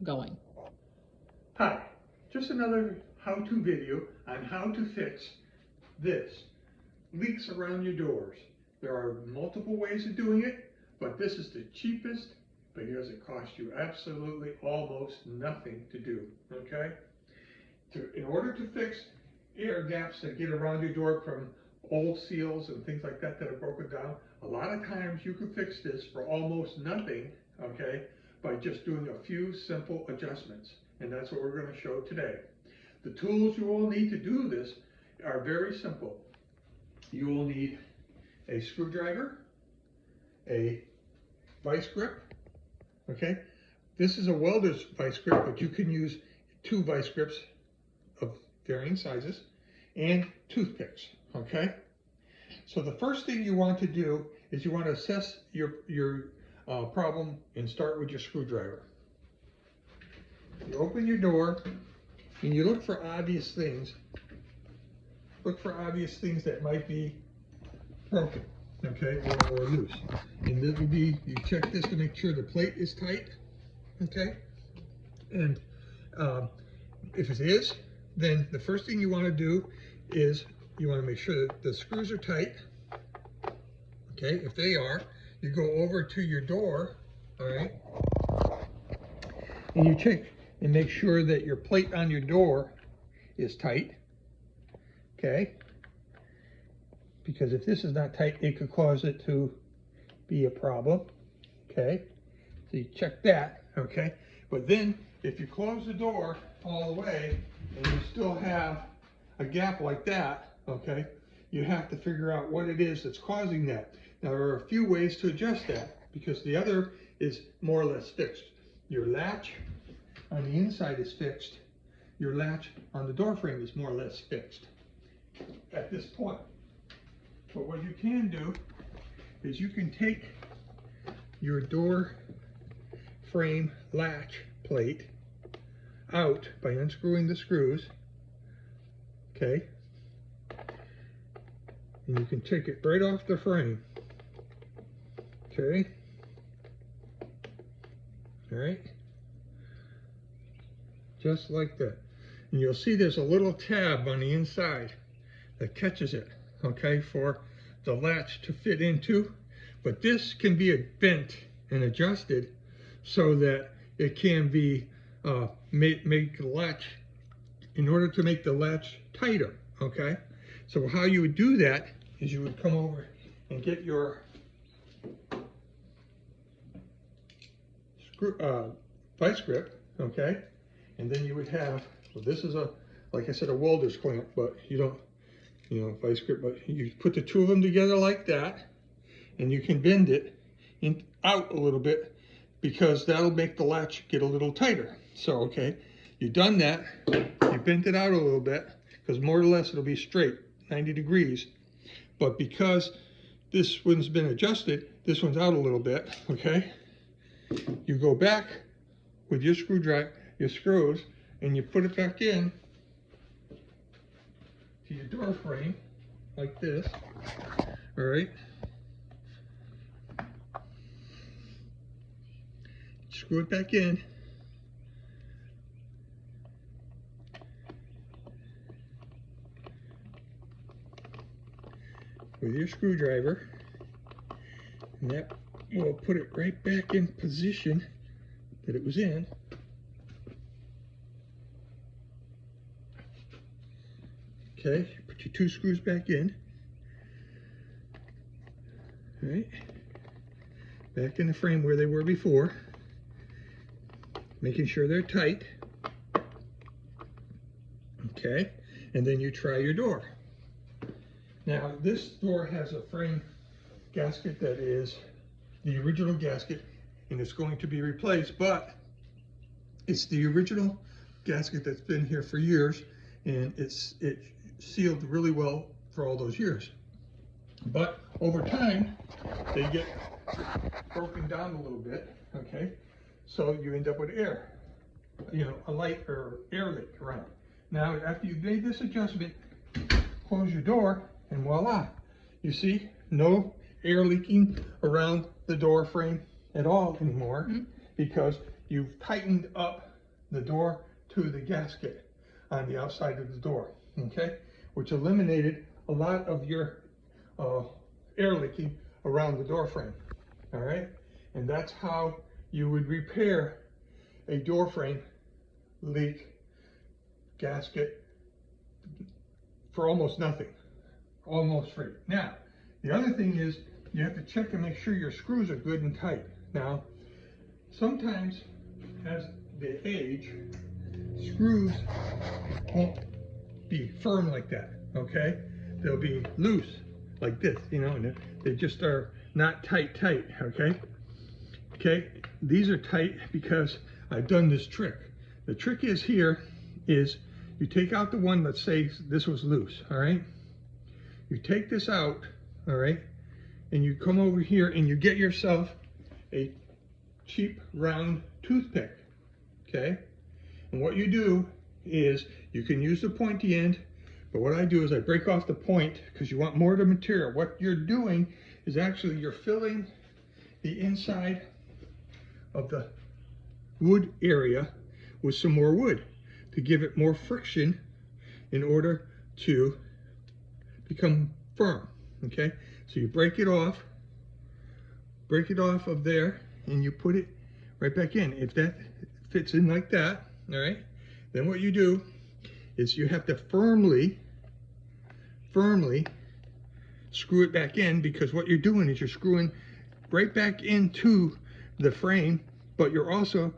going. Hi, just another how-to video on how to fix this, leaks around your doors. There are multiple ways of doing it, but this is the cheapest because it costs you absolutely almost nothing to do, okay? In order to fix air gaps that get around your door from old seals and things like that that are broken down, a lot of times you can fix this for almost nothing, okay, by just doing a few simple adjustments. And that's what we're going to show today. The tools you will need to do this are very simple. You will need a screwdriver, a vice grip, okay? This is a welder's vice grip, but you can use 2 vice grips of varying sizes, and toothpicks, okay? So the first thing you want to do is you want to assess your problem and start with your screwdriver. You open your door and you look for obvious things. Look for obvious things that might be broken, okay, or loose. And this would be, you check this to make sure the plate is tight, okay? And if it is, then the first thing you want to do is you want to make sure that the screws are tight, okay? If they are, you go over to your door, all right? And you check and make sure that your plate on your door is tight, okay? Because if this is not tight, it could cause it to be a problem, okay? So you check that, okay? But then if you close the door all the way and you still have a gap like that, okay, you have to figure out what it is that's causing that. Now there are a few ways to adjust that because the other is more or less fixed. Your latch on the inside is fixed. Your latch on the door frame is more or less fixed at this point. But what you can do is you can take your door frame latch plate out by unscrewing the screws, okay? And you can take it right off the frame, okay? All right? Just like that. And you'll see there's a little tab on the inside that catches it, okay, for the latch to fit into. But this can be bent and adjusted so that it can be make the latch, in order to make the latch tighter, okay? So how you would do that is you would come over and get your vice grip, okay? And then you would have, so this is a, like I said, a welder's clamp, but you don't, vice grip, but you put the 2 of them together like that, and you can bend it out a little bit because that'll make the latch get a little tighter. So, okay, you've done that, you bent it out a little bit, because more or less it'll be straight, 90 degrees. But because this one's been adjusted, this one's out a little bit, okay? You go back with your screwdriver, your screws, and you put it back in to your door frame, like this, all right? Screw it back in. With your screwdriver, and that will put it right back in position that it was in. Okay, put your 2 screws back in. All right, back in the frame where they were before, making sure they're tight. Okay, and then you try your door. Now this door has a frame gasket that is the original gasket, and it's going to be replaced, but it's the original gasket that's been here for years, and it sealed really well for all those years. But over time, they get broken down a little bit, okay? So you end up with air, a light or air leak around. Now, after you've made this adjustment, close your door, and voila. You see, no air leaking around the door frame at all anymore, because you've tightened up the door to the gasket on the outside of the door, okay? Which eliminated a lot of your air leaking around the door frame, all right? And that's how you would repair a door frame leak gasket for almost nothing, almost free. Now, the other thing is you have to check and make sure your screws are good and tight. Now, sometimes as they age, screws won't be firm like that, okay? They'll be loose like this, you know, and they just are not tight, okay? Okay, these are tight because I've done this trick. The trick is here is you take out the one, let's say this was loose, all right? You take this out, all right? And you come over here and you get yourself a cheap round toothpick, okay? And what you do is you can use the pointy end, but what I do is I break off the point because you want more of the material. What you're doing is actually you're filling the inside of the wood area with some more wood to give it more friction in order to become firm, okay? So you break it off of there, and you put it right back in. If that fits in like that, all right, then what you do is you have to firmly screw it back in, because what you're doing is you're screwing right back into the frame, but you're also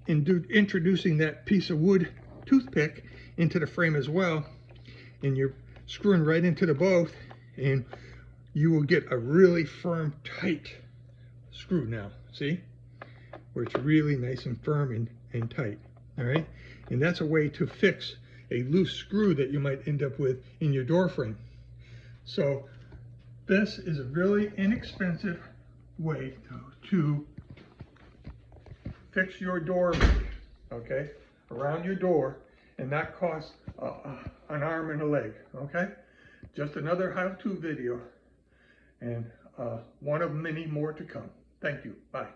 introducing that piece of wood toothpick into the frame as well, and you're screwing right into the both, and you will get a really firm, tight screw now, see? Where it's really nice and firm and tight, all right? And that's a way to fix a loose screw that you might end up with in your door frame. So this is a really inexpensive way to fix your door, okay, around your door, and not cost an arm and a leg, okay? Just another how-to video, and one of many more to come. Thank you. Bye.